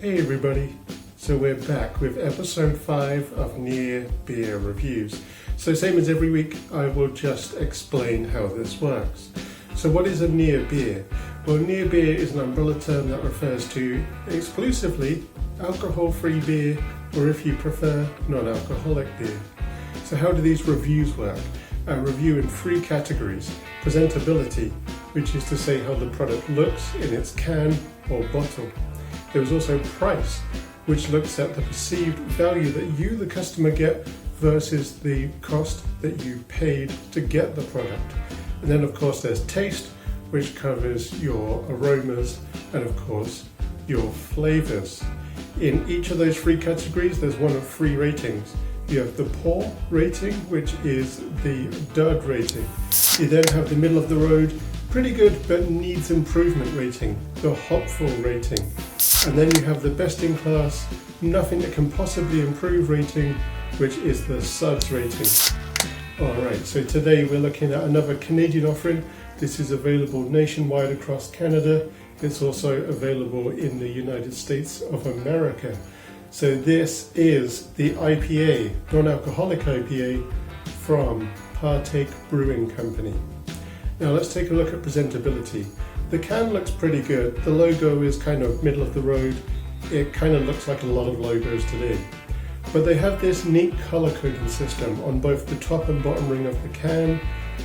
Hey everybody, so we're back with episode 5 of Near Beer Reviews. So same as every week, I will just explain how this works. So what is a near beer? Well, near beer is an umbrella term that refers to exclusively alcohol-free beer, or if you prefer, non-alcoholic beer. So how do these reviews work? I review in 3 categories. Presentability, which is to say how the product looks in its can or bottle. There is also price, which looks at the perceived value that you, the customer, get versus the cost that you paid to get the product. And then of course there's taste, which covers your aromas and of course your flavors. In each of those 3 categories there's one of 3 ratings. You have the poor rating, which is the dud rating. You then have the middle of the road, pretty good but needs improvement rating, the hopful rating. And then you have the best in class, nothing that can possibly improve rating, which is the suds rating. Alright, so today we're looking at another Canadian offering. This is available nationwide across Canada. It's also available in the United States of America. So this is the IPA, non-alcoholic IPA from Partake Brewing Company. Now let's take a look at presentability. The can looks pretty good. The logo is kind of middle of the road. It kind of looks like a lot of logos today. But they have this neat color coding system on both the top and bottom ring of the can.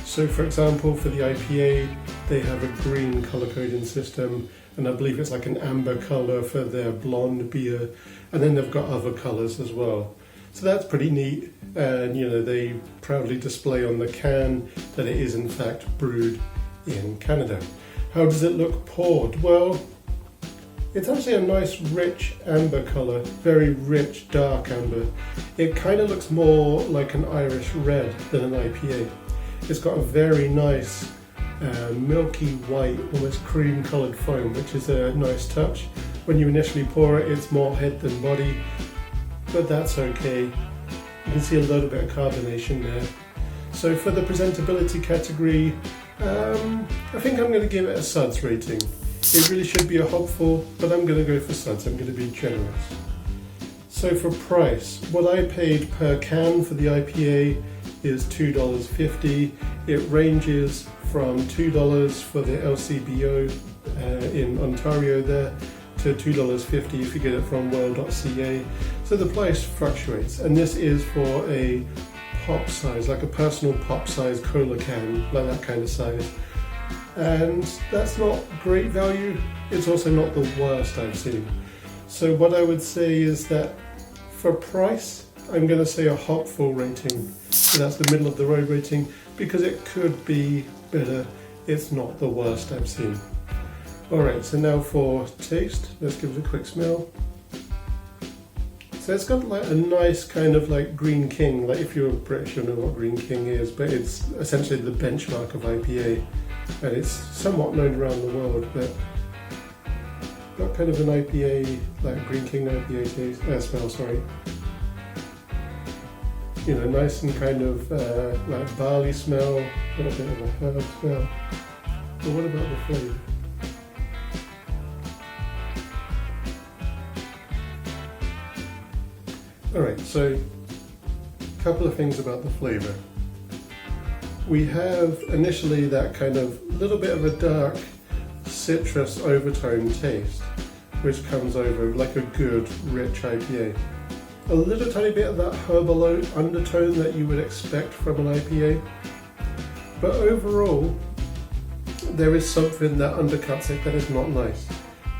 So for example, for the IPA, they have a green color coding system, and I believe it's like an amber color for their blonde beer. And then they've got other colors as well. So that's pretty neat. And they proudly display on the can that it is in fact brewed in Canada. How does it look poured? Well, it's actually a nice rich amber colour, very rich dark amber. It kind of looks more like an Irish red than an IPA. It's got a very nice milky white, almost cream coloured foam, which is a nice touch. When you initially pour it, it's more head than body, but that's okay. You can see a little bit of carbonation there. So for the presentability category, I think I'm going to give it a suds rating. It really should be a hopful, but I'm going to go for suds. I'm going to be generous. So for price, what I paid per can for the IPA is $2.50. It ranges from $2 for the LCBO in Ontario there to $2.50 if you get it from well.ca. So the price fluctuates, and this is for a pop size, like a personal pop size cola can, like that kind of size. And that's not great value. It's also not the worst I've seen. So what I would say is that for price, I'm going to say a hopful rating. So that's the middle of the road rating, because it could be better. It's not the worst I've seen. Alright, so now for taste, let's give it a quick smell. So it's got like a nice kind of like Green King, like if you're British you'll know what Green King is, but it's essentially the benchmark of IPA, and it's somewhat known around the world, but got kind of an IPA, like Green King IPA taste, smell, sorry. Nice and kind of like barley smell, a little bit of a herb smell. But what about the flavour? Alright, so a couple of things about the flavour. We have initially that kind of little bit of a dark citrus overtone taste, which comes over like a good rich IPA. A little tiny bit of that herbal undertone that you would expect from an IPA. But overall, there is something that undercuts it that is not nice.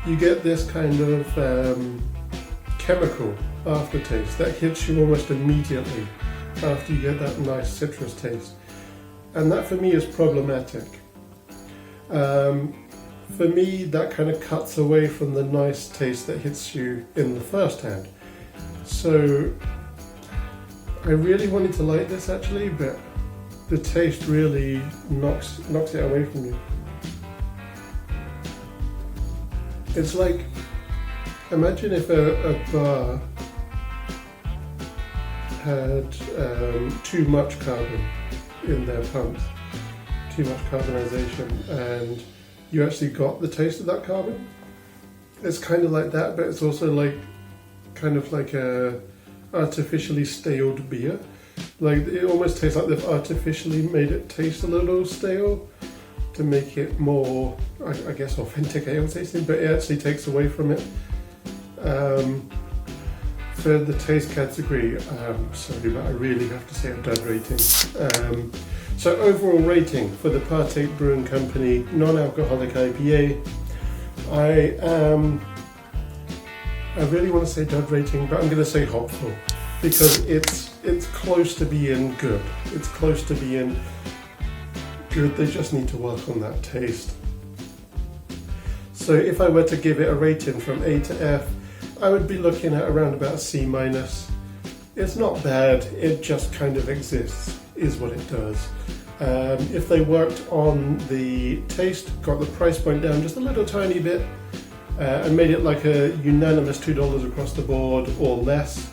You get this kind of chemical aftertaste that hits you almost immediately after you get that nice citrus taste, and that for me is problematic. For me, that kind of cuts away from the nice taste that hits you in the first hand. So I really wanted to like this actually, but the taste really knocks it away from you. It's like, imagine if a bar had too much carbon in their pumps, too much carbonization, and you actually got the taste of that carbon. It's kind of like that, but it's also like kind of like a artificially staled beer. Like it almost tastes like they've artificially made it taste a little stale to make it more, I guess, authentic ale tasting, but it actually takes away from it. For the taste category, sorry, but I really have to say a dud rating. So overall rating for the Partake Brewing Company non-alcoholic IPA, I really want to say dud rating, but I'm going to say hopeful because it's close to being good. It's close to being good. They just need to work on that taste. So if I were to give it a rating from A to F, I would be looking at around about a C-. It's not bad, it just kind of exists, is what it does. If they worked on the taste, got the price point down just a little tiny bit, and made it like a unanimous $2 across the board or less,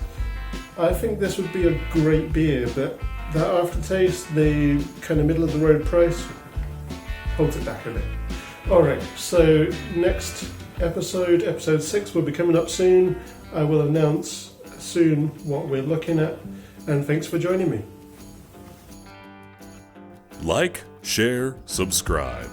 I think this would be a great beer, but that aftertaste, the kind of middle of the road price, holds it back a bit. Alright, so next episode 6 will be coming up soon. I will announce soon what we're looking at, and thanks for joining me. Like, share, subscribe.